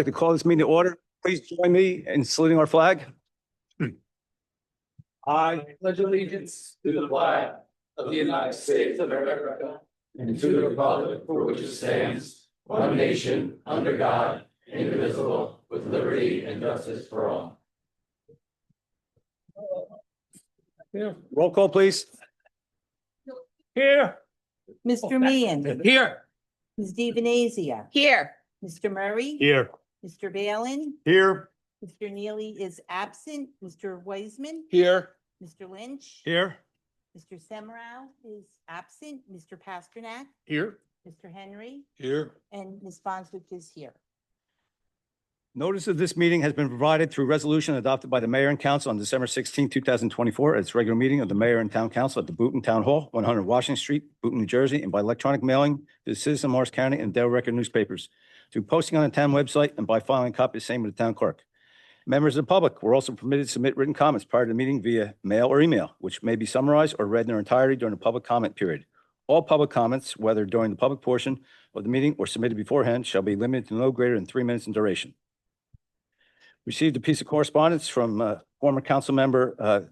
like to call this meeting to order. Please join me in saluting our flag. I Pledge allegiance to the flag of the United States of America and to the republic for which it stands, one nation, under God, indivisible, with liberty and justice for all. roll call, please. Here. Mr. Meehan, Here. Ms. DiVenezia, Here. Mr. Murray, Here. Mr. Balin, Here. Mr. Neely is absent, Mr. Wiseman, Here. Mr. Lynch, Here. Mr. Semrau is absent, Mr. Pasternak, Here. Mr. Henry, Here. and Ms. Bonzwick is here. Notice of this meeting has been provided through resolution adopted by the mayor and council on December 16, 2024, at its regular meeting of the mayor and town council at the Boonton Town Hall, 100 Washington Street, Boonton, New Jersey, and by electronic mailing to the Citizen of Morris County and Delaware Record newspapers, through posting on the town website and by filing a copy of the same with the town clerk. Members of the public were also permitted to submit written comments prior to the meeting via mail or email, which may be summarized or read in their entirety during the public comment period. All public comments, whether during the public portion of the meeting or submitted beforehand, shall be limited to no greater than 3 minutes in duration. Received a piece of correspondence from former council member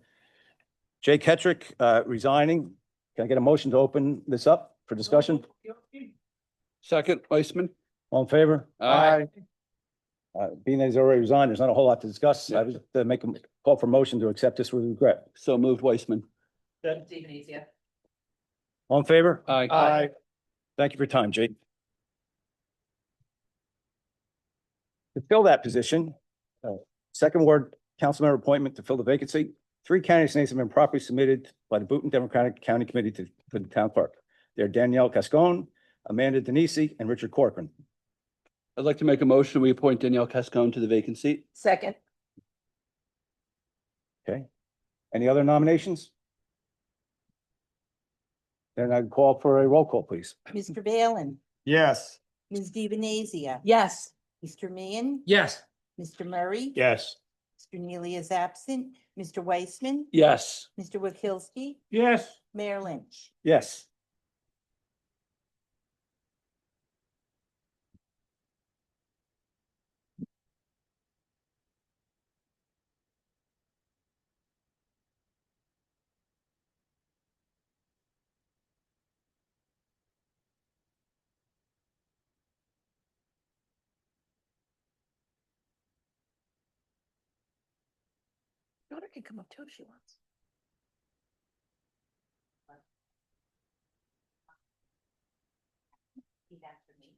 Jay Kettrick resigning. Can I get a motion to open this up for discussion? Second, Weissman. All in favor? Aye. Being that he's already resigned, there's not a whole lot to discuss. I would make a call for motion to accept this with regret. So moved, Weissman. DiVenezia. All in favor? Aye. Thank you for your time, Jake. To fill that position, second ward council member appointment to fill the vacancy, 3 candidates' names have been properly submitted by the Boonton Democratic County Committee to the town clerk. They're Danielle Cascone, Amanda Denisi, and Richard Corcoran. I'd like to make a motion. We appoint Danielle Cascone to the vacant seat. Second. Okay. Any other nominations? Then I'd call for a roll call, please. Mr. Balin, Yes. Ms. DiVenezia, Yes. Mr. Meehan, Yes. Mr. Murray, Yes. Mr. Neely is absent, Mr. Wiseman, Yes. Mr. Wojciechowski, Yes. Mayor Lynch. Yes. Daughter can come up too if she wants. Repeat after me.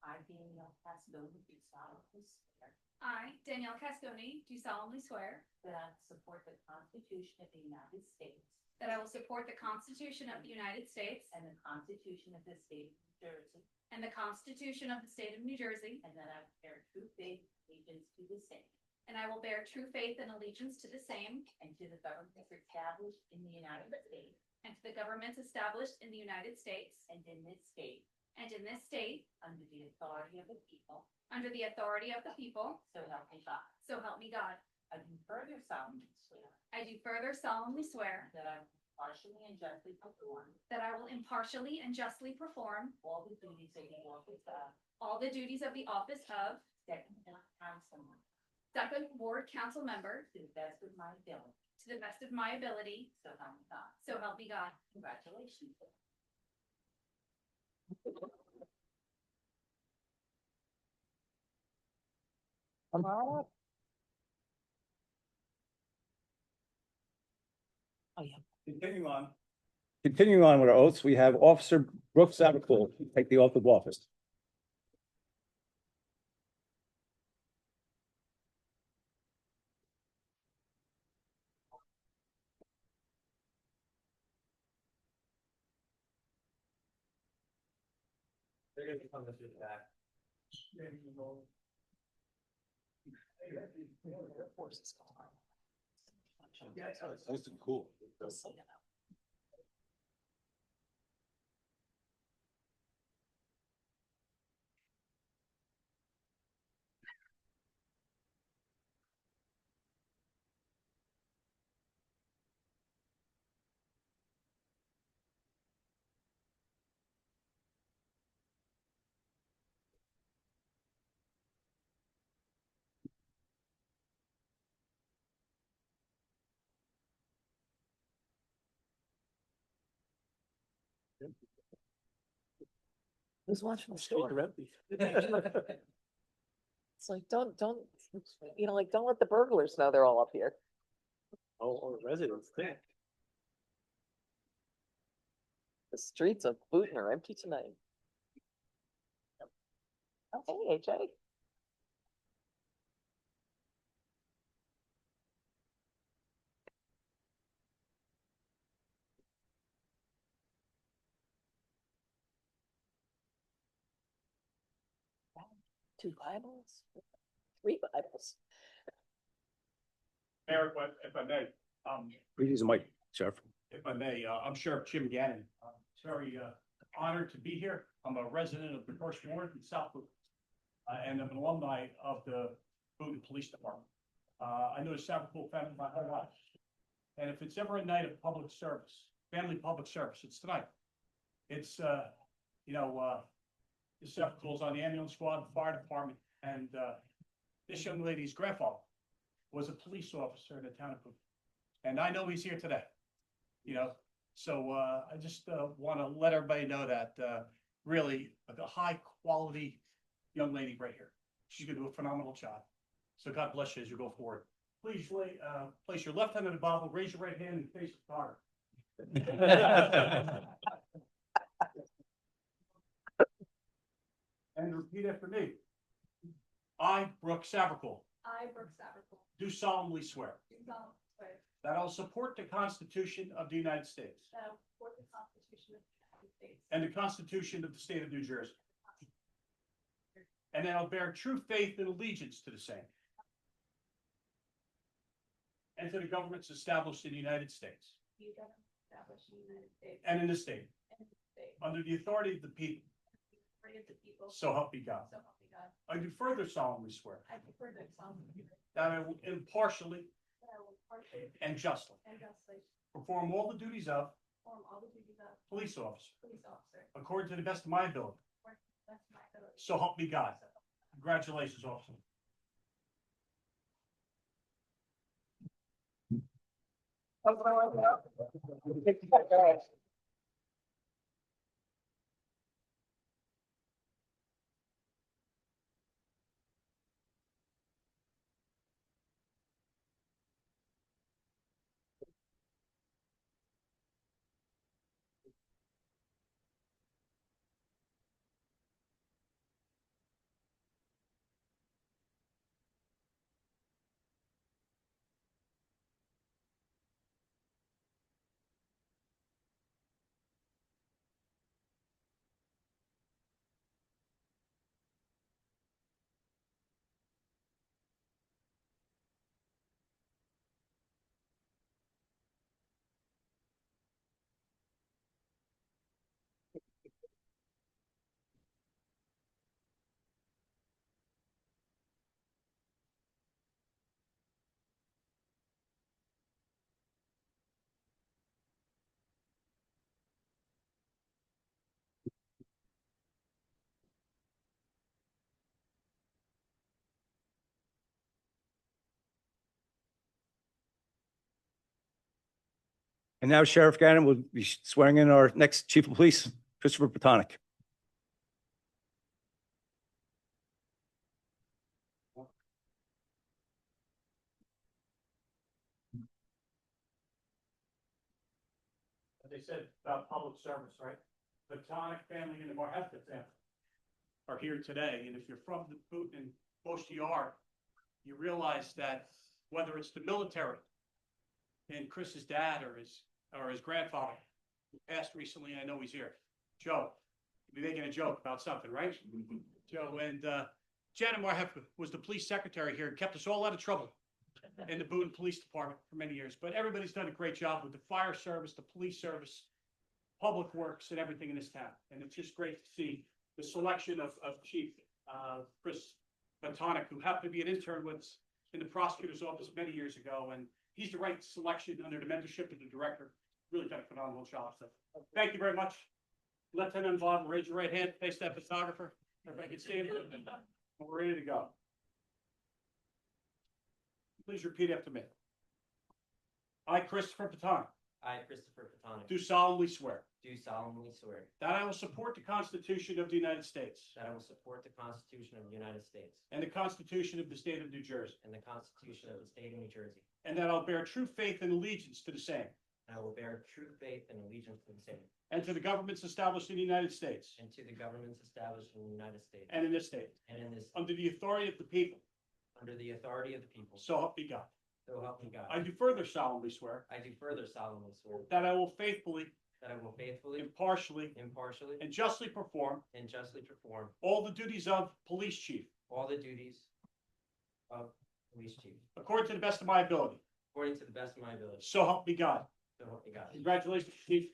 I, Danielle Cascone, do solemnly swear I, Danielle Cascone, do solemnly swear that I will support the Constitution of the United States that I will support the Constitution of the United States and the Constitution of the State of New Jersey, and the Constitution of the State of New Jersey, and that I will bear true faith and allegiance to the same and I will bear true faith and allegiance to the same and to the governments established in the United States and to the governments established in the United States and in this state and in this state under the authority of the people, under the authority of the people, so help me God. so help me God. I do further solemnly swear I do further solemnly swear that I will partially and justly perform that I will impartially and justly perform all the duties of the office of all the duties of the office of Second Councilman Second Ward Council Member to the best of my ability, to the best of my ability, so help me God. so help me God. Congratulations. Oh, yeah. Continuing on with our oaths, we have Officer Brooks Abercool take the oath of office. Nice and cool. Who's watching the store? It's like, don't, like, don't let the burglars know they're all up here. Oh, residents think. The streets of Boonton are empty tonight. Oh, hey, AJ. Two Bibles, three Bibles. Mayor, if I may, Please use the mic, Sheriff. if I may, I'm Sheriff Jim Gannon. I'm very honored to be here. I'm a resident of the First Ward in South Boonton, and I'm an alumni of the Boonton Police Department. I know the Saville family my whole life. And if it's ever a night of public service, family public service, it's tonight. It's, the Savile's on the ambulance squad, the fire department, and this young lady's grandfather was a police officer in the town of Boonton. And I know he's here today, so I just want to let everybody know that really a high quality young lady right here. She's gonna do a phenomenal job. So God bless you as you go forward. Please place your left hand on the Bible, raise your right hand and face the fire. And repeat after me. I, Brooke Saville, I, Brooke Saverpool, do solemnly swear do solemnly swear that I will support the Constitution of the United States that I will support the Constitution of the United States and the Constitution of the State of New Jersey, and that I will bear true faith and allegiance to the same and to the governments established in the United States the government established in the United States and in the state, and in the state, under the authority of the people, free of the people, so help me God. so help me God. I do further solemnly swear I do further solemnly swear that I will impartially that I will impartially and justly and justly perform all the duties of perform all the duties of police officer police officer according to the best of my ability, according to the best of my ability. so help me God. So help me God. Congratulations, officer. And now Sheriff Gannon will be swearing in our next chief of police, Christopher Patonic. As they said about public service, right? The Tonic family and the Marhefta family are here today, and if you're from the Boonton, and most of you are, you realize that whether it's the military and Chris's dad or his grandfather, who passed recently, and I know he's here, Joe, you'll be making a joke about something, right? Joe, and Janet Marhefta was the police secretary here and kept us all out of trouble in the Boonton Police Department for many years, but everybody's done a great job with the fire service, the police service, public works and everything in this town. And it's just great to see the selection of Chief Chris Patonic, who happened to be an intern with us in the prosecutor's office many years ago. And he's the right selection under the mentorship of the director. Really done a phenomenal job. So thank you very much. Lieutenant Vaughn, raise your right hand, face that photographer. Everybody can stand. We're ready to go. Please repeat after me. I, Christopher Patonic, I, Christopher Patonic, do solemnly swear do solemnly swear that I will support the Constitution of the United States that I will support the Constitution of the United States and the Constitution of the State of New Jersey, and the Constitution of the State of New Jersey, and that I'll bear true faith and allegiance to the same and I will bear true faith and allegiance to the same and to the governments established in the United States and to the governments established in the United States and in this state, and in this, under the authority of the people, under the authority of the people, so help me God. so help me God. I do further solemnly swear I do further solemnly swear that I will faithfully, that I will faithfully, impartially, impartially, and justly perform and justly perform all the duties of police chief all the duties of police chief according to the best of my ability. according to the best of my ability. So help me God. So help me God. Congratulations, Chief.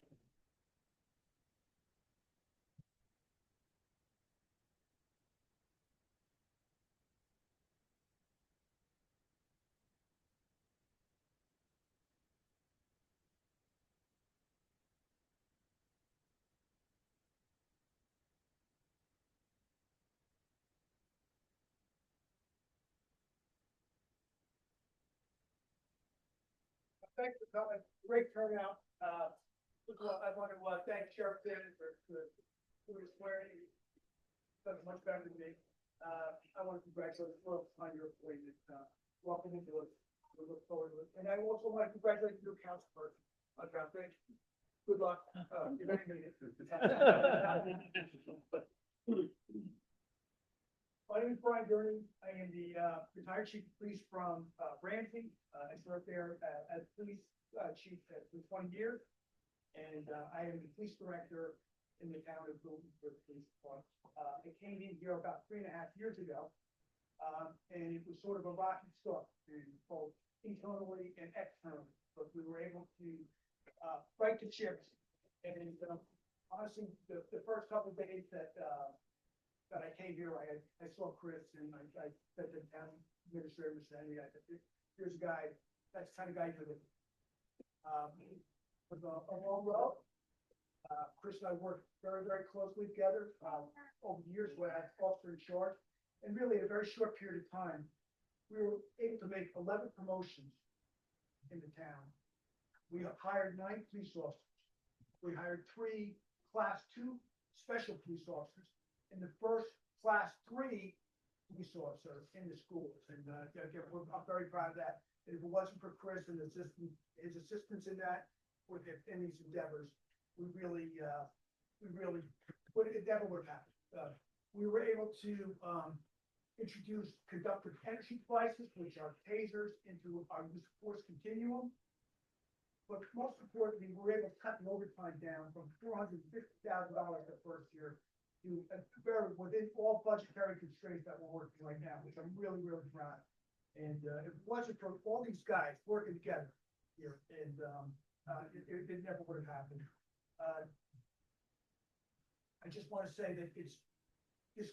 Thanks for coming. Great turnout. I want to thank Sheriff Finn for his swearing. That's much better than me. I want to congratulate you on your appointment. Welcome into it. We look forward to it. And I also want to congratulate the new council person. Thank you. Good luck. You're very good. My name is Brian Gurney. I am the retired chief of police from Ramsey. I served there as police chief for 20 years. And I am the police director in the town of Boone for the police department. I came in here about 3.5 years ago. And it was sort of a rocky start, both internally and externally. But we were able to right the ships. And honestly, the first couple of days that I came here, I saw Chris and I said to the town administrator, Mr. Henry, I said, here's a guy, that's the kind of guy for the, with a long road. Chris and I worked very, very closely together, over the years when I was officer in charge. And really in a very short period of time, we were able to make 11 promotions in the town. We hired 9 police officers. We hired 3 class 2 special police officers and the first class 3 police officer in the schools. And again, I'm very proud of that. And if it wasn't for Chris and his assistance in that, in these endeavors, we really it never would have happened. We were able to introduce conductive energy devices, which are tasers, into our use of force continuum. But most importantly, we were able to cut the overtime down from $450,000 the first year to within all budgetary constraints that we're working right now, which I'm really, really proud of. And if it wasn't for all these guys working together here, and it never would have happened. I just want to say that this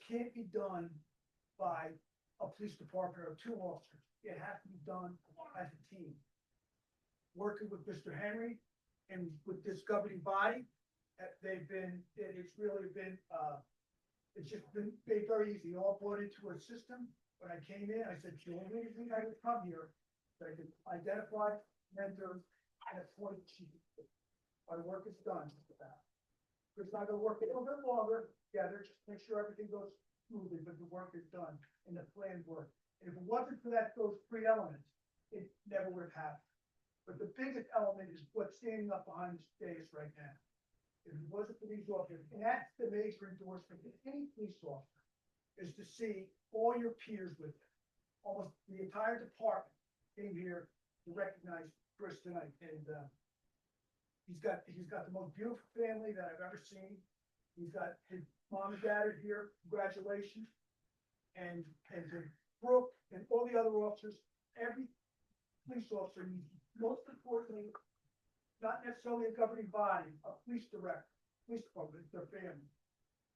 can't be done by a police department or 2 officers. It has to be done as a team. Working with Mr. Henry and with this governing body, it's really been, it's just been made very easy. All brought into a system. When I came in, I said, the only reason I would come here, so I could identify, mentor, and appoint chief. My work is done with that. Chris and I gonna work a little bit longer together, just to make sure everything goes smoothly, but the work is done and the plan worked. And if it wasn't for those 3 elements, it never would have happened. But the biggest element is what's standing up behind this dais right now. If it wasn't for these officers, and that's the major endorsement of any police officer, is to see all your peers with them. Almost the entire department came here to recognize Chris tonight, and he's got the most beautiful family that I've ever seen. He's got his mom and dad are here. Congratulations, and to Brooke and all the other officers, every police officer needs, most importantly, not necessarily a governing body, a police director, police department, it's their family.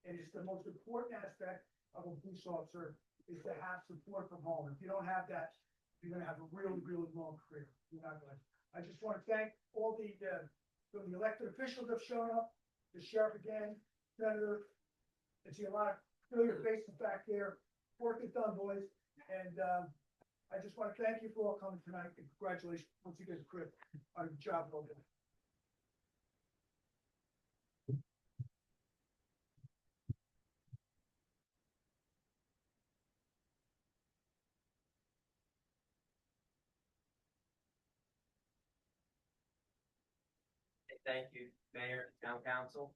And it's the most important aspect of a police officer is to have support from home. If you don't have that, you're gonna have a really, really long career. You're not going. I just want to thank all the elected officials that have shown up, the sheriff again, senator. I see a lot of familiar faces back there. Work is done, boys. And I just want to thank you for all coming tonight, and congratulations once again, Chris, on your job well done. thank you, Mayor, Town Council,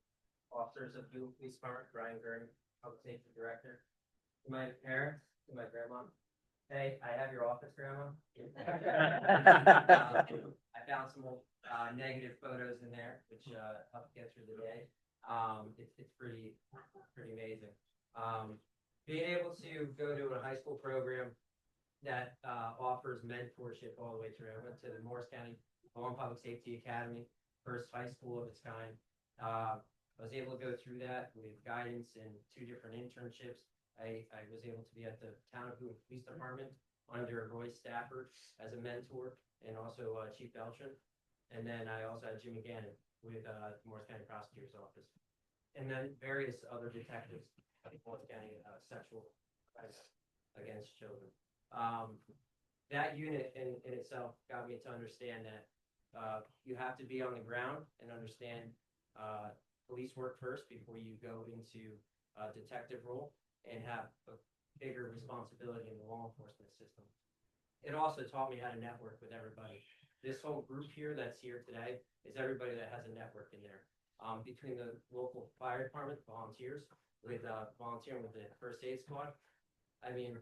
officers of Boone Police Department, Brian Gurney, Public Safety Director, to my parents, to my grandma. Hey, I have your office, Grandma. I found some old, negative photos in there, which, helped get through the day. It's pretty amazing. Being able to go to a high school program that, offers mentorship all the way through. I went to the Morris County Law and Public Safety Academy, first high school of its kind. I was able to go through that with guidance and 2 different internships. I was able to be at the Town of Boone Police Department under Roy Stafford as a mentor, and also Chief Beltran. And then I also had Jim Gannon with Morris County Prosecutor's Office. And then various other detectives at Morris County sexual crimes against children. That unit in itself got me to understand that you have to be on the ground and understand police work first before you go into a detective role and have a bigger responsibility in the law enforcement system. It also taught me how to network with everybody. This whole group here that's here today is everybody that has a network in there. Between the local fire department, volunteers, with volunteering with the first aid squad. I mean,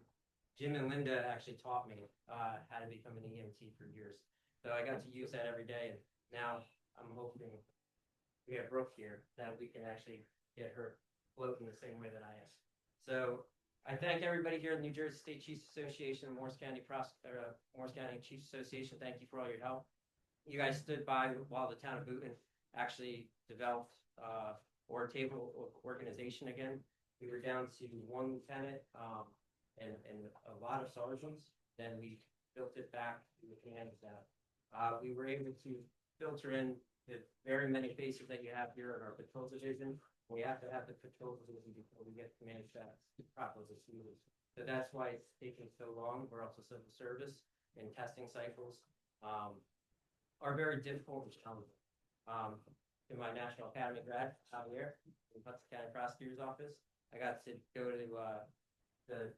Jim and Linda actually taught me how to become an EMT for years. So I got to use that every day, and now I'm hoping we have Brooke here that we can actually get her floating the same way that I am. So I thank everybody here in the New Jersey State Chiefs Association, Morris County Chiefs Association. Thank you for all your help. You guys stood by while the town of Boonton actually developed or table organization again. We were down to 1 lieutenant and a lot of sergeants. Then we built it back to the hands down. We were able to filter in the very many faces that you have here in our patrol division. We have to have the patrol division before we get command staff properly smoothly. So that's why it's taking so long. We're also civil service and testing cycles are very difficult and challenging. In my National Academy grad out here in Hudson County Prosecutor's Office, I got to go to the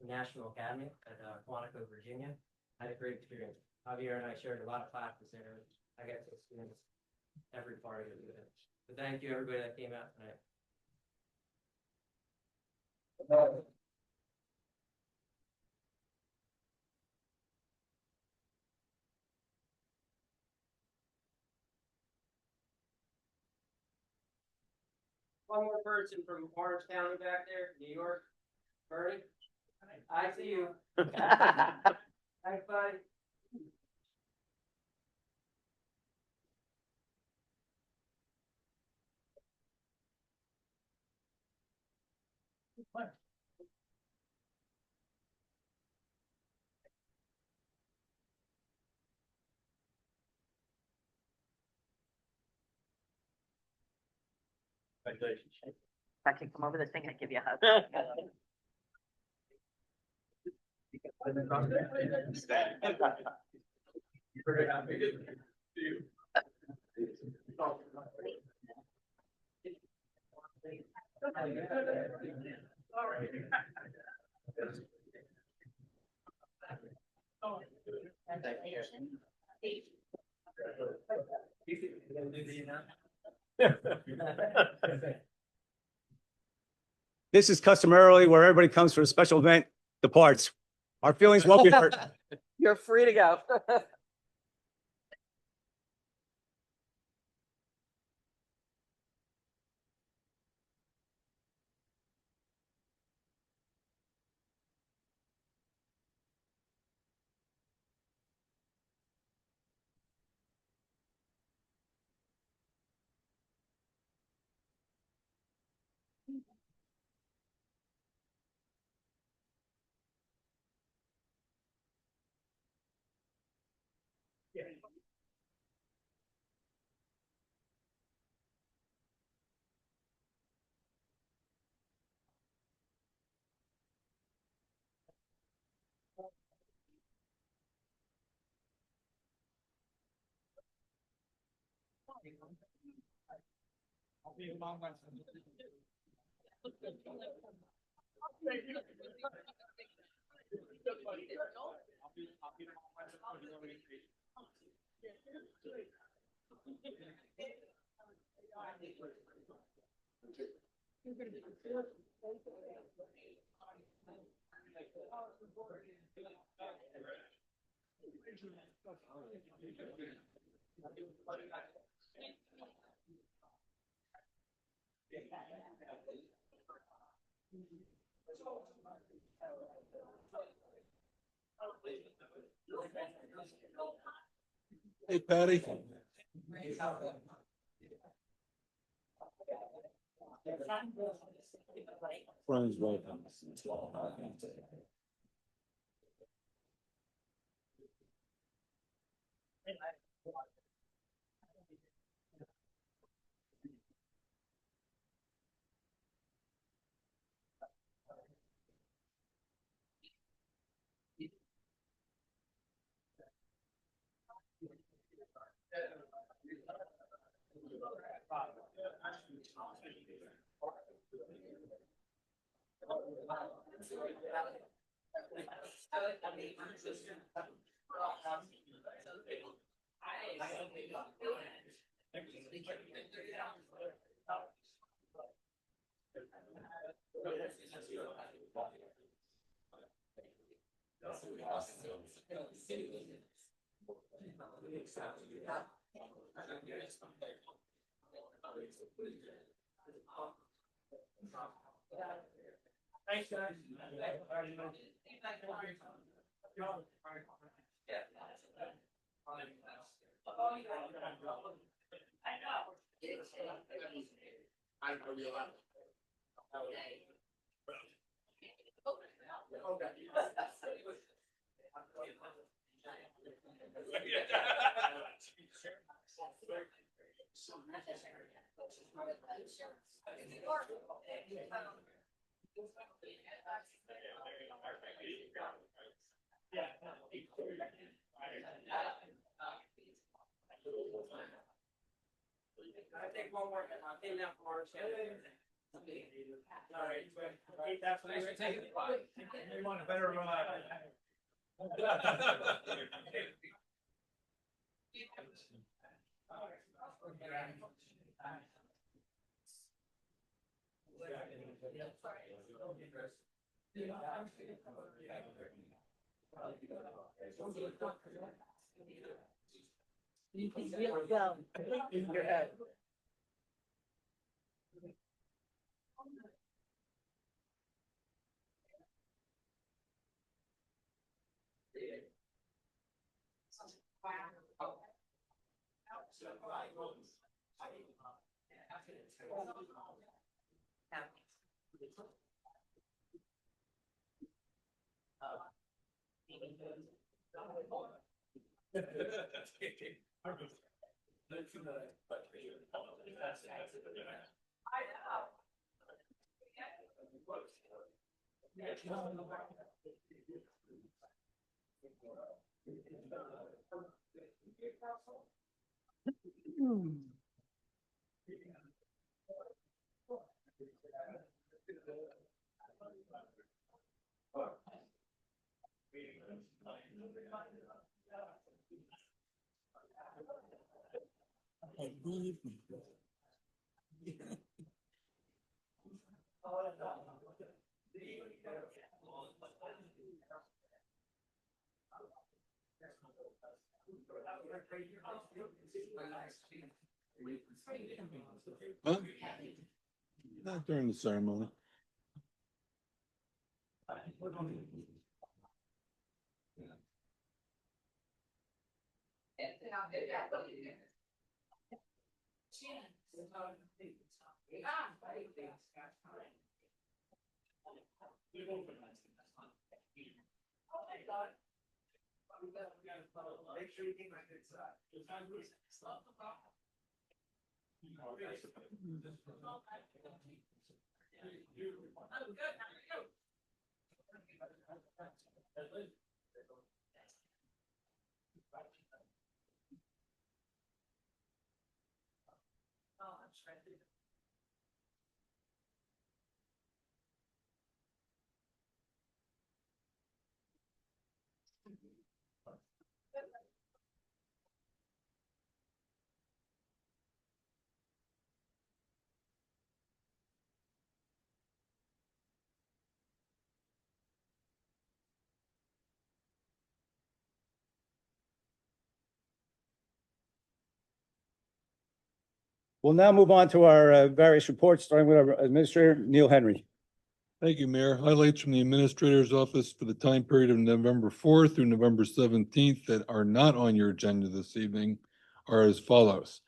National Academy at Quantico, Virginia. I had a great experience. Javier and I shared a lot of classes there. I got to experience every part of it. So thank you, everybody that came out tonight. One more person from Orange County back there, New York, Bernie. I see you. Thanks, buddy. If I can come over this thing, I'd give you a hug. This is customarily where everybody comes for a special event, departs. Our feelings won't be hurt. You're free to go. Hey, Patty. Friends, welcome. Thanks, guys. I think one more, I'll take that for all right. Thanks for taking the time. You want a better, You can really go in your head. Huh? Not during the ceremony. Make sure you keep my good side. We'll now move on to our various reports, starting with our Administrator, Neil Henry. Thank you, Mayor. Highlights from the Administrator's Office for the time period of November 4th through November 17th that are not on your agenda this evening are as follows.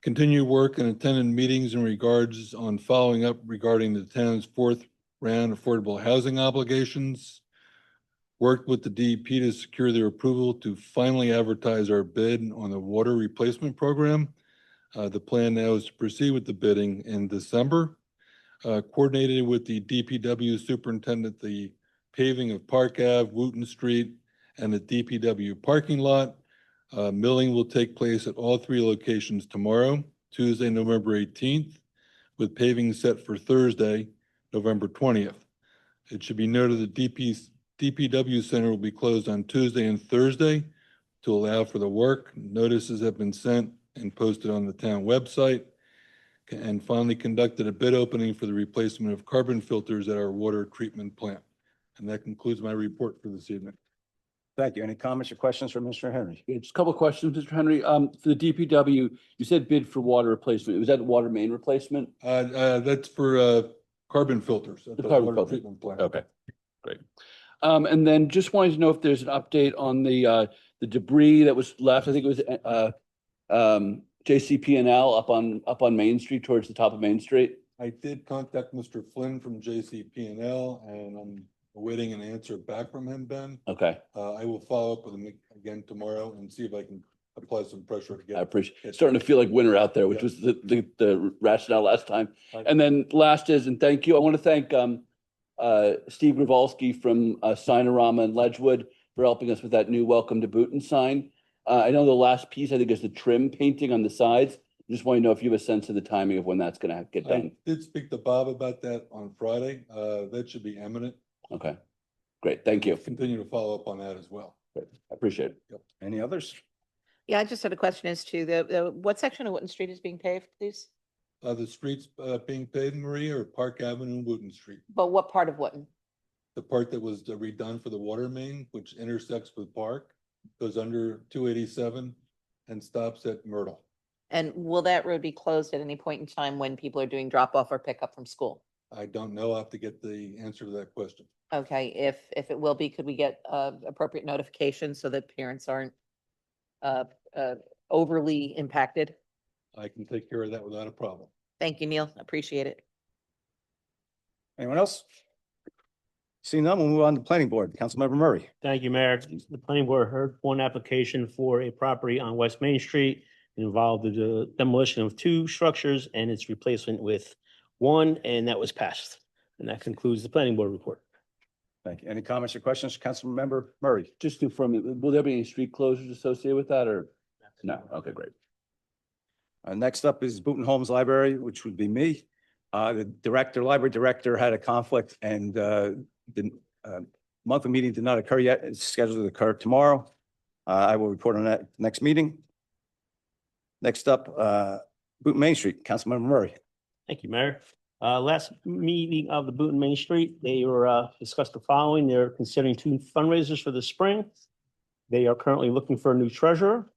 Continue work and attended meetings in regards on following up regarding the town's fourth round affordable housing obligations. Worked with the DEP to secure their approval to finally advertise our bid on the water replacement program. The plan now is to proceed with the bidding in December. Coordinated with the DPW superintendent, the paving of Park Ave, Wooten Street, and the DPW parking lot. Milling will take place at all three locations tomorrow, Tuesday, November 18th, with paving set for Thursday, November 20th. It should be noted the DPW Center will be closed on Tuesday and Thursday to allow for the work. Notices have been sent and posted on the town website. And finally conducted a bid opening for the replacement of carbon filters at our water treatment plant. And that concludes my report for this evening. Thank you. Any comments or questions for Mr. Henry? Yeah, just a couple of questions, Mr. Henry. For the DPW, you said bid for water replacement. Was that water main replacement? That's for carbon filters at The the carbon water filter. treatment plant. Okay, great. And then just wanted to know if there's an update on the debris that was left. I think it was JCP&L up on Main Street, towards the top of Main Street. I did contact Mr. Flynn from JCP&L and I'm awaiting an answer back from him, Ben. Okay, I will follow up with him again tomorrow and see if I can apply some pressure to get. I appreciate it. It's starting to feel like winter out there, which Yeah. was the rationale last time. Right. And then last is, and thank you, I want to thank Steve Gravoski from Signorama in Ledgewood for helping us with that new Welcome to Booton sign. I know the last piece, I think, is the trim painting on the sides. Just want to know if you have a sense of the timing of when that's going to get I done. did speak to Bob about that on Friday. That should be imminent. Okay, great, thank you. Continue to follow up on that as well. Great. I appreciate it. Any others? Yeah, I just had a question as to what section of Wooten Street is being paved, please? The streets being paved, Maria, are Park Avenue and Wooten Street. But what part of Wooten? The part that was redone for the water main, which intersects with Park, goes under 287 and stops at Myrtle. And will that road be closed at any point in time when people are doing drop off or pickup from school? I don't know. I'll have to get the answer to that question. Okay, if it will be, could we get appropriate notification so that parents aren't overly impacted? I can take care of that without a problem. Thank you, Neil. Appreciate it. Anyone else? Seeing none, we'll move on to Planning Board. Councilmember Murray. Thank you, Mayor. The planning board heard one application for a property on West Main Street. It involved the demolition of two structures and its replacement with one, and that was passed. And that concludes the planning board report. Thank you. Any comments or questions, Councilmember Murray? Just to confirm, will there be any street closures associated with that or? No, okay, great. Next up is Booton Homes Library, which would be me. The library director had a conflict and the monthly meeting did not occur yet. It's scheduled to occur tomorrow. I will report on that next meeting. Next up, Booton Main Street, Councilmember Murray. Thank you, Mayor. Last meeting of the Booton Main Street, they were discussed the following. They're considering two fundraisers for the spring. They are currently looking for a new treasurer.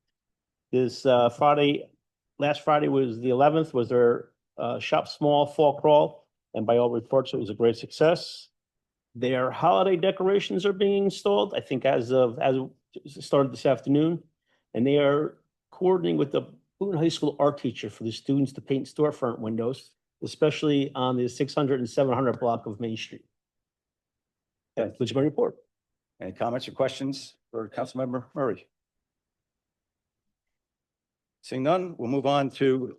This last Friday was the 11th, was their Shop Small Fall Crawl, and by all reports, it was a great success. Their holiday decorations are being installed, I think as it started this afternoon, and they are coordinating with the Booton High School art teacher for the students to paint storefront windows, especially on the 600 and 700 block of Main Street. That concludes my report. Any comments or questions for Councilmember Murray? Seeing none, we'll move on to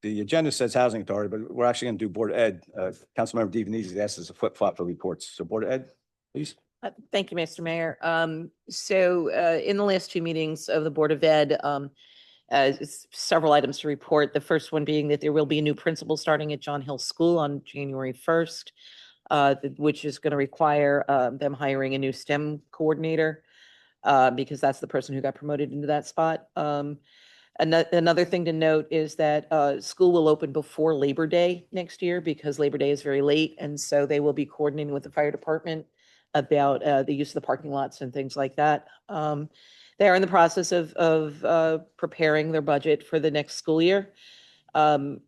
the agenda says Housing Authority, but we're actually going to do Board of Ed. Councilmember DeVenese asked us to flip flop for reports. So Board of Ed, please. Thank you, Mr. Mayor. In the last two meetings of the Board of Ed, several items to report. The first one being that there will be a new principal starting at John Hill School on January 1st, which is going to require them hiring a new STEM coordinator because that's the person who got promoted into that spot. Another thing to note is that school will open before Labor Day next year because Labor Day is very late. And so they will be coordinating with the fire department about the use of the parking lots and things like that. They are in the process of preparing their budget for the next school year. Home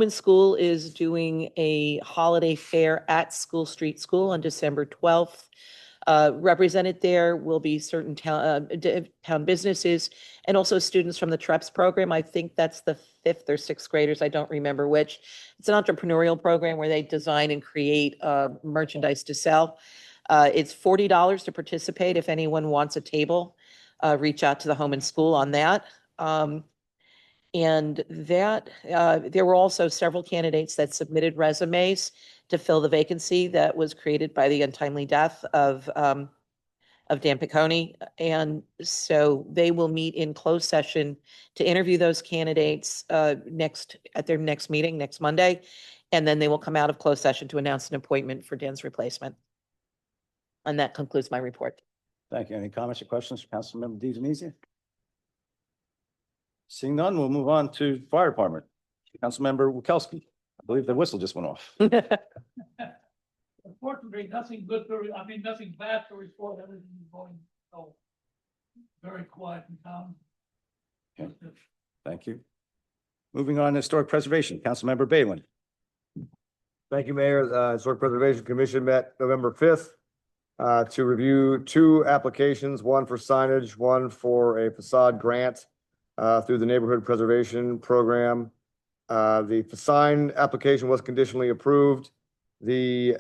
and School is doing a holiday fair at School Street School on December 12th. Represented there will be certain town businesses and also students from the TREPS program. I think that's the 5th or 6th graders. I don't remember which. It's an entrepreneurial program where they design and create merchandise to sell. It's $40 to participate. If anyone wants a table, reach out to the Home and School on that. And that, there were also several candidates that submitted resumes to fill the vacancy that was created by the untimely death of Dan Piccone. And so they will meet in closed session to interview those candidates at their next meeting, next Monday. And then they will come out of closed session to announce an appointment for Dan's replacement. And that concludes my report. Thank you. Any comments or questions for Councilmember Di Venesia? Seeing none, we'll move on to Fire Department. Councilmember Wachowski. I believe the whistle just went off. Unfortunately, nothing good nothing bad to report. Everything is going so very quiet in town. Okay. Thank you. Moving on to Historic Preservation, Councilmember Balin. Thank you, Mayor. Historic Preservation Commission met November 5th to review 2 applications, one for signage, one for a facade grant through the Neighborhood Preservation Program. The sign application was conditionally approved. The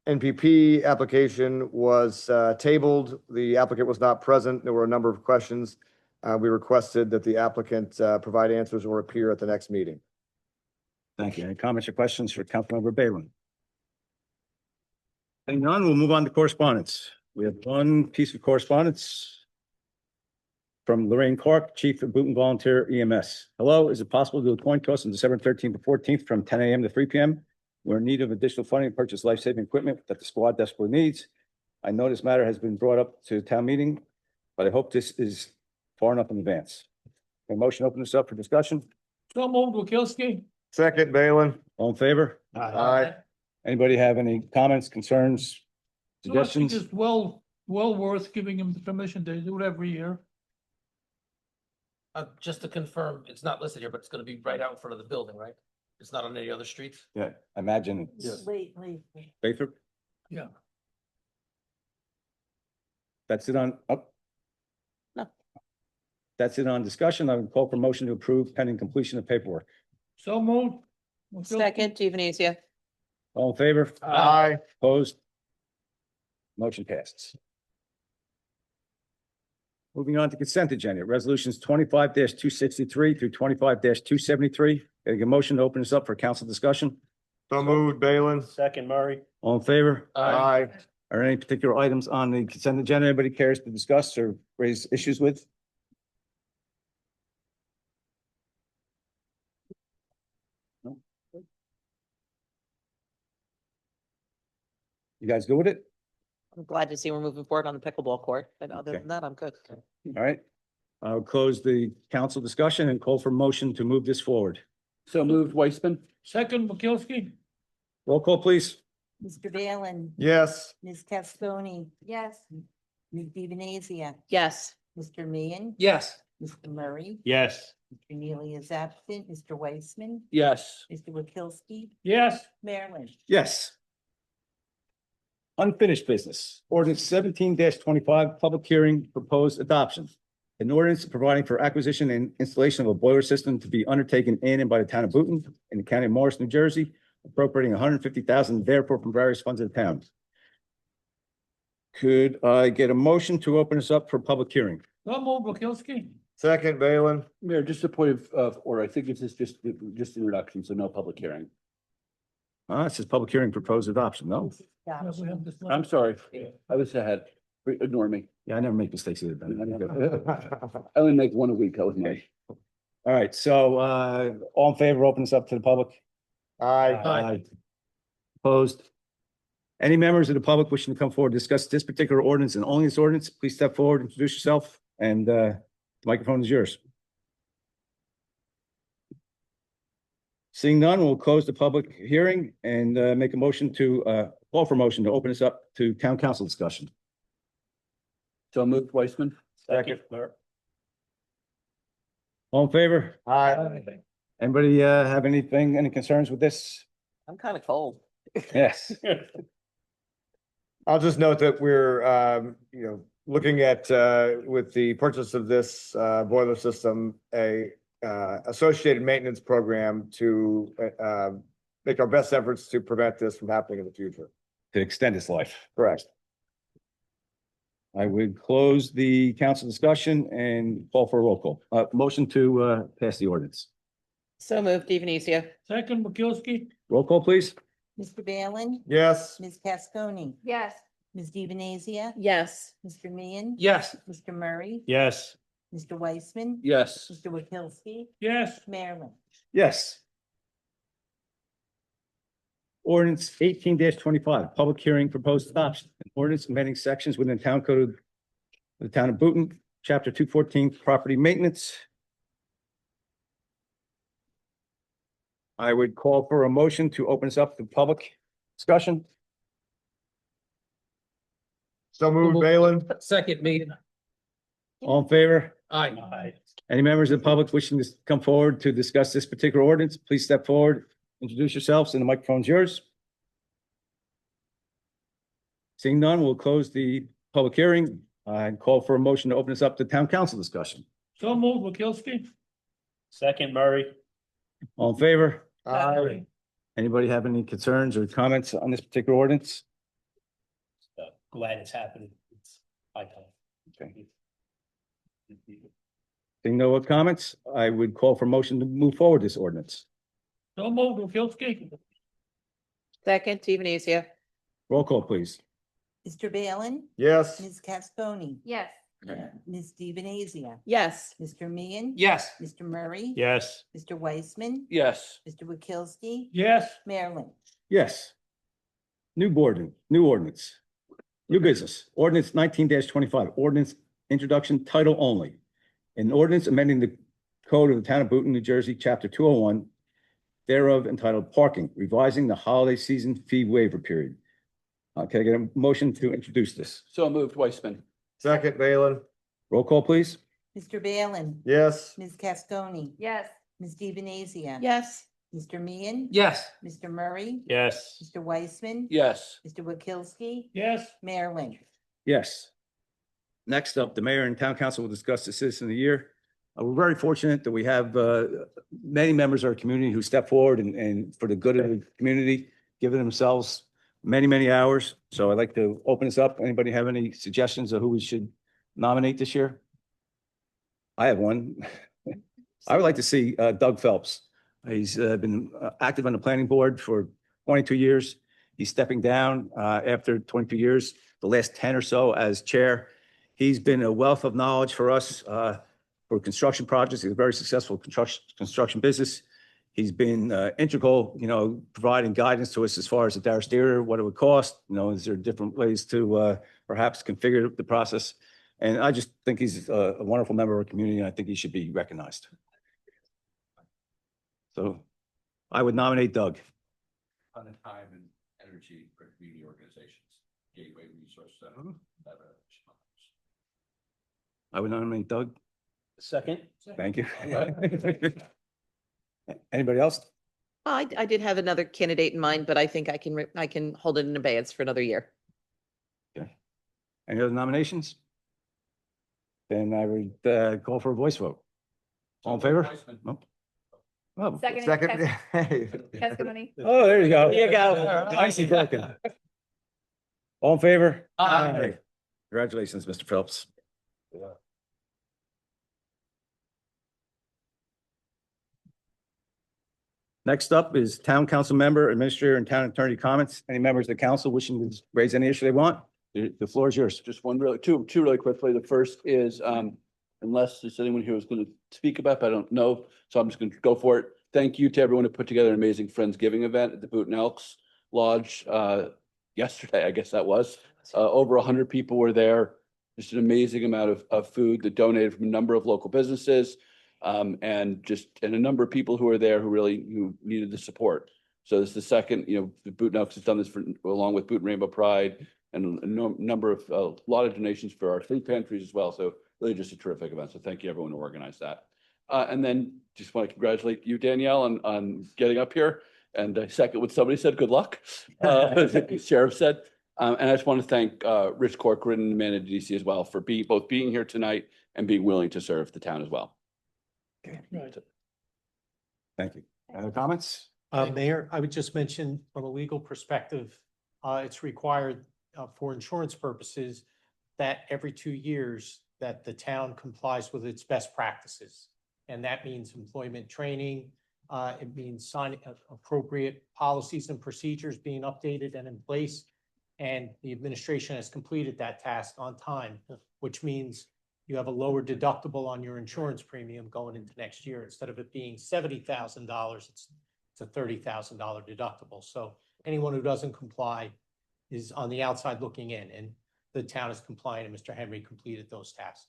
NPP application was tabled. The applicant was not present. There were a number of questions. We requested that the applicant provide answers or appear at the next meeting. Thank you. Any comments or questions for Councilmember Balin? Seeing none, we'll move on to correspondence. We have one piece of correspondence from Lorraine Clark, Chief of Boonton Volunteer EMS. Hello, is it possible to appoint to us on December 13th to 14th from 10 a.m. to 3 p.m.? We're in need of additional funding to purchase life-saving equipment that the squad desperately needs. I know this matter has been brought up to town meeting, but I hope this is far enough in advance. A motion to open this up for discussion. So moved, Wakilski. Second, Balin. All in favor? Aye. Anybody have any comments, concerns, So I think suggestions? it's well worth giving him the permission. They do it every year. Just to confirm, it's not listed here, but it's gonna be right out in front of the building, right? It's not on any other streets? Yeah, I imagine it's Yes. Wait. Lathrop. Yeah. That's it on, up. No. That's it on discussion. I would call for motion to approve pending completion of paperwork. So moved. Wakilski. Second, Di Venesia. All in favor? Aye. Opposed? Motion passes. Moving on to consent agenda, resolutions 25-263 through 25-273. Getting a motion to open this up for council discussion. So moved, Balin. Second, Murray. All in favor? Aye. Are there any particular items on the consent agenda anybody cares to discuss or raise issues with? No? You guys good with it? I'm glad to see we're moving forward on the pickleball court, but other Okay. than that, I'm good. All right. I'll close the council discussion and call for motion to move this forward. So moved, Weissman? Second, Wakilski. Roll call, please. Mr. Balin, Yes. Ms. Castoni, Yes. Ms. DiVenezia, Yes. Mr. Meehan, Yes. Mr. Murray, Yes. Mr. Neely is absent, Mr. Weissman, Yes. Mr. Wakilski, Yes. Mayor Lynch. Yes. Unfinished business. Ordinance 17-25, public hearing, proposed adoption. An ordinance providing for acquisition and installation of a boiler system to be undertaken in and by the town of Boonton in the county of Morris, New Jersey, appropriating $150,000 therefore from various funds of the town. Could I get a motion to open this up for public hearing? So moved, Wakilski. Second, Balin. Mayor, just a point of order. I think this is just introduction, so no public hearing. It says public hearing proposed adoption. No? Yeah, we have this. I'm sorry. I was ahead. Ignore me. Yeah, I never make mistakes either. Ben. I only make one a week. That was my. Okay. All right, so all in favor, open this up to the public? Aye. Opposed? Any members of the public wishing to come forward, to discuss this particular ordinance and only this ordinance, please step forward, introduce yourself, and the microphone is yours. Seeing none, we'll close the public hearing and make a motion to call for motion to open this up to town council discussion. So moved, Weissman? Second. All in favor? Aye. Anybody have anything, any concerns with this? I'm kind of cold. Yes. I'll just note that we're, looking at, with the purchase of this, boiler system, associated maintenance program to, make our best efforts to prevent this from happening in the future. To extend its life. Correct. I would close the council discussion and call for a roll call. Motion to pass the ordinance. So moved, Evenesia. Second, McKelvey. Roll call, please. Mr. Balin, Yes. Ms. Casconi, Yes. Ms. Divanazia, Yes. Mr. Meehan. Yes. Mr. Murray, Yes. Mr. Weissman, Yes. Mr. Wakilsky, Yes. Mayor Lynch. Yes. Ordinance 18-25, public hearing, proposed adoption. An ordinance amending sections within town code of the town of Booton, chapter 214, property maintenance. I would call for a motion to open this up to public discussion. So moved, Balin. Second, me. All in favor? Aye. Any members of the public wishing to come forward to discuss this particular ordinance, please step forward, introduce yourselves, and the microphone's yours. Seeing none, we'll close the public hearing and call for a motion to open this up to town council discussion. So moved, McKelvey. Second, Murray. All in favor? Aye. Anybody have any concerns or comments on this particular ordinance? Glad it's happening. It's high time. Okay. Seeing no comments, I would call for motion to move forward this ordinance. So moved, McKelvey. Second, Evenesia. Roll call, please. Mr. Balin, Yes. Ms. Casconi, Yes. Ms. Divanazia, Yes. Mr. Meehan. Yes. Mr. Murray. Yes. Mr. Weissman, Yes. Mr. Wakilsky, Yes. Mayor Lynch. Yes. New ordinance. New business, ordinance 19-25, ordinance introduction, title only. An ordinance amending the code of the town of Booton, New Jersey, chapter 201, thereof entitled Parking, revising the holiday season fee waiver period. Can I get a motion to introduce this? So moved, Weissman. Second, Balin. Roll call, please. Mr. Balin, Yes. Ms. Casconi, Yes. Ms. Divanazia. Yes. Mr. Meehan. Yes. Mr. Murray. Yes. Mr. Weissman. Yes. Mr. Wakilsky, Yes. Mayor Lynch. Yes. Next up, the mayor and town council will discuss the citizen of the year. We're very fortunate that we have many members of our community who step forward and for the good of the community, giving themselves many hours. So I'd like to open this up. Anybody have any suggestions of who we should nominate this year? I have one. I would like to see Doug Phelps. He's been active on the planning board for 22 years. He's stepping down after 22 years, the last 10 or so as chair. He's been a wealth of knowledge for us for construction projects. He's a very successful construction business. He's been integral, providing guidance to us as far as the Darris Theater, what it would cost, is there different ways to perhaps configure the process? And I just think he's a wonderful member of our community, and I think he should be recognized. So I would nominate Doug. Ton of time and energy for community organizations, Gateway Resource Center. I would nominate Doug. Second. Thank you. Anybody else? I did have another candidate in mind, but I think I can hold it in abeyance for another year. Okay. Any other nominations? Then I would call for a voice vote. All in favor? Oh. Oh. Second. Second. Casconi. Oh, there you go. There you go. Nicely broken. All in favor? Aye. Congratulations, Mr. Phelps. Next up is town council member, administrator, and town attorney comments. Any members of the council wishing to raise any issue they want? The floor is yours. Just two really quickly. The first is, unless there's anyone here who's going to speak about, but I don't know, so I'm just going to go for it. Thank you to everyone who put together an amazing Friendsgiving event at the Booton Elks Lodge yesterday, I guess that was. Over 100 people were there. Just an amazing amount of food that donated from a number of local businesses. And a number of people who are there who needed the support. So this is the second, the Booton Elks has done this along with Booton Rainbow Pride and a lot of donations for our food pantries as well. So really just a terrific event. So thank you everyone who organized that. And then just want to congratulate you, Danielle, on getting up here. And I second what somebody said, good luck. The Sheriff said. And I just want to thank Rich Corcoran and Amanda DC as well for both being here tonight and being willing to serve the town as well. Thank you. Other comments? Mayor, I would just mention from a legal perspective, it's required for insurance purposes that every 2 years that the town complies with its best practices. And that means employment training. It means signing appropriate policies and procedures being updated and in place. And the administration has completed that task on time, which means you have a lower deductible on your insurance premium going into next year. Instead of it being $70,000, it's a $30,000 deductible. So anyone who doesn't comply is on the outside looking in, and the town is compliant, and Mr. Henry completed those tasks.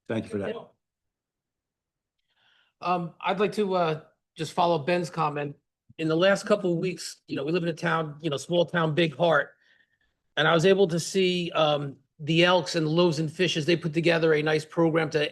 Thank you for that. I'd like to just follow Ben's comment. In the last couple of weeks, we live in a town, small town, big heart. And I was able to see the Elks and the Loaves and Fishes. They put together a nice program to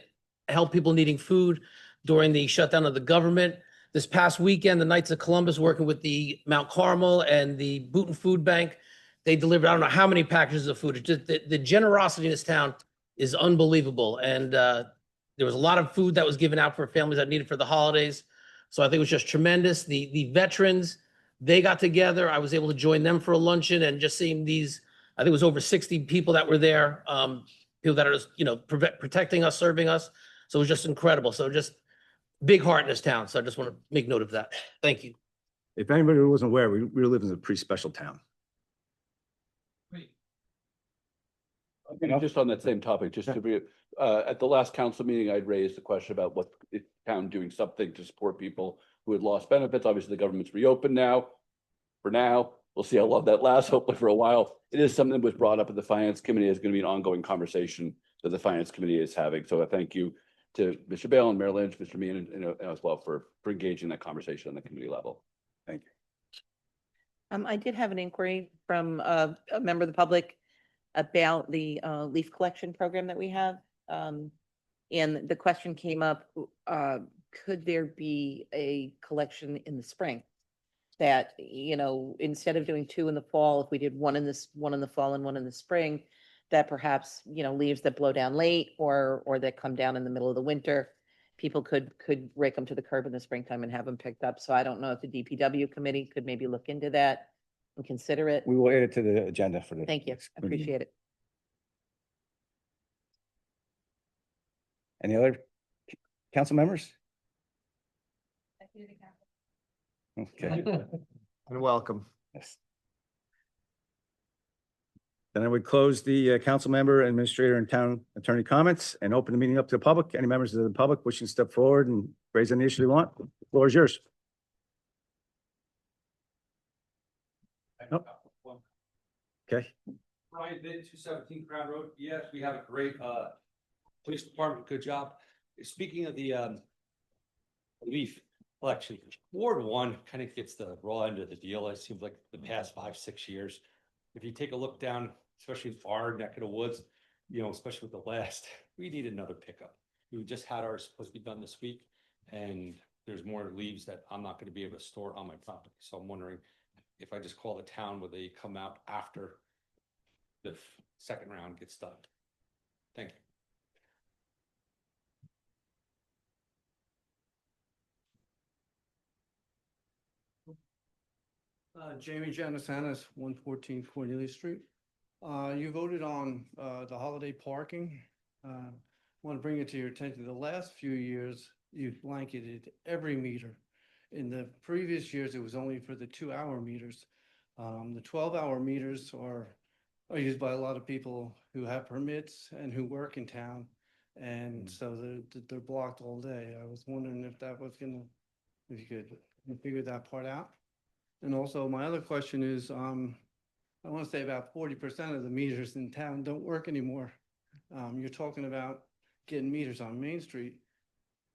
help people needing food during the shutdown of the government. This past weekend, the Knights of Columbus, working with the Mount Carmel and the Boonton Food Bank, they delivered, I don't know how many packages of food. It's just the generosity in this town is unbelievable. And there was a lot of food that was given out for families that needed for the holidays. So I think it was just tremendous. The veterans, they got together. I was able to join them for a luncheon, and just seeing these, I think it was over 60 people that were there, people that are just, protecting us, serving us. So it was just incredible. So just big heart in this town. So I just want to make note of that. Thank you. If anybody wasn't aware, we live in a pretty special town. Just on that same topic, just to be, at the last council meeting, I'd raised the question about what the town doing something to support people who had lost benefits. Obviously, the government's reopened now. For now, we'll see how long that lasts, hopefully for a while. It is something that was brought up at the finance committee. It's going to be an ongoing conversation that the finance committee is having. So I thank you to Mr. Bale and Mayor Lynch, Mr. Meehan, as well for engaging that conversation on the committee level. Thank you. I did have an inquiry from a member of the public about the leaf collection program that we have. And the question came up, could there be a collection in the spring? That, instead of doing 2 in the fall, if we did one in the fall and one in the spring, that perhaps, leaves that blow down late or that come down in the middle of the winter, people could rake them to the curb in the springtime and have them picked up. So I don't know if the DPW committee could maybe look into that and consider it. We will add it to the agenda for the. Thank you. I appreciate it. Any other council members? Okay. And welcome. Yes. Then I would close the council member, administrator, and town attorney comments and open the meeting up to the public. Any members of the public wishing to step forward and raise any issue they want, the floor is yours. Nope. Okay. Brian Vitt, 217 Crown Road. Yes, we have a great police department. Good job. Speaking of the leaf collection, Ward 1 kind of gets the raw end of the deal. It seems like the past 5-6 years. If you take a look down, especially our neck of the woods, especially with the last, we need another pickup. We just had ours supposed to be done this week, and there's more leaves that I'm not going to be able to store on my property. So I'm wondering if I just call the town, will they come out after the second round gets done? Thank you. Jamie Janisanis, 114 Cornelia Street. You voted on the holiday parking. Want to bring it to your attention. The last few years, you blanketed every meter. In the previous years, it was only for the 2-hour meters. The 12-hour meters are used by a lot of people who have permits and who work in town. And so they're blocked all day. I was wondering if that was if you could figure that part out. And also my other question is, I want to say about 40% of the meters in town don't work anymore. You're talking about getting meters on Main Street.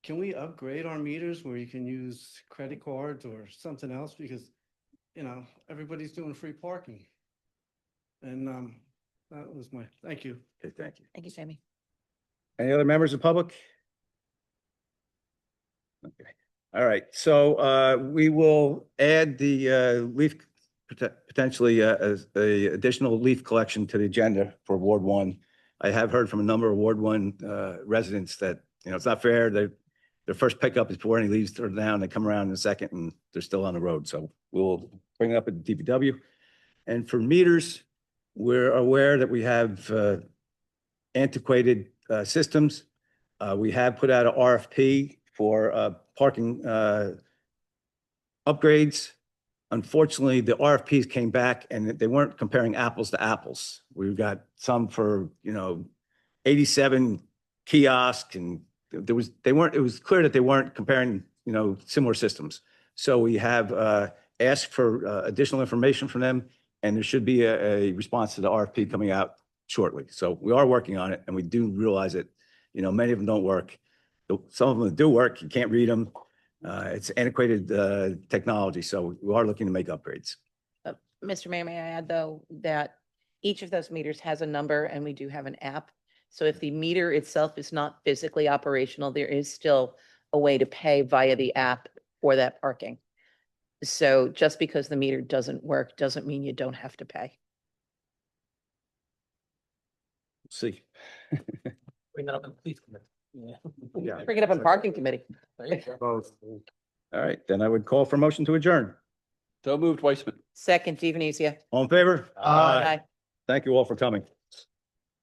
Can we upgrade our meters where you can use credit cards or something else? Because, everybody's doing free parking. And that was thank you. Okay, thank you. Thank you, Jamie. Any other members of the public? Okay. All right. So we will add the leaf, potentially as a additional leaf collection to the agenda for Ward 1. I have heard from a number of Ward 1 residents that, it's not fair. Their first pickup is before any leaves are down. They come around in a second and they're still on the road. So we'll bring it up at the DPW. And for meters, we're aware that we have antiquated systems. We have put out an RFP for parking upgrades. Unfortunately, the RFPs came back and they weren't comparing apples to apples. We've got some for, 87 kiosks, and it was clear that they weren't comparing, similar systems. So we have asked for additional information from them, and there should be a response to the RFP coming out shortly. So we are working on it, and we do realize that, many of them don't work. Some of them do work, you can't read them. It's antiquated technology, so we are looking to make upgrades. Mr. Mayor, may I add, though, that each of those meters has a number and we do have an app. So if the meter itself is not physically operational, there is still a way to pay via the app for that parking. So just because the meter doesn't work doesn't mean you don't have to pay. See. Bring that up in the police committee. Yeah. Bring it up in parking committee. Both. All right, then I would call for motion to adjourn. So moved, Weissman. Second, Stevenizia. All in favor? Aye. Thank you all for coming.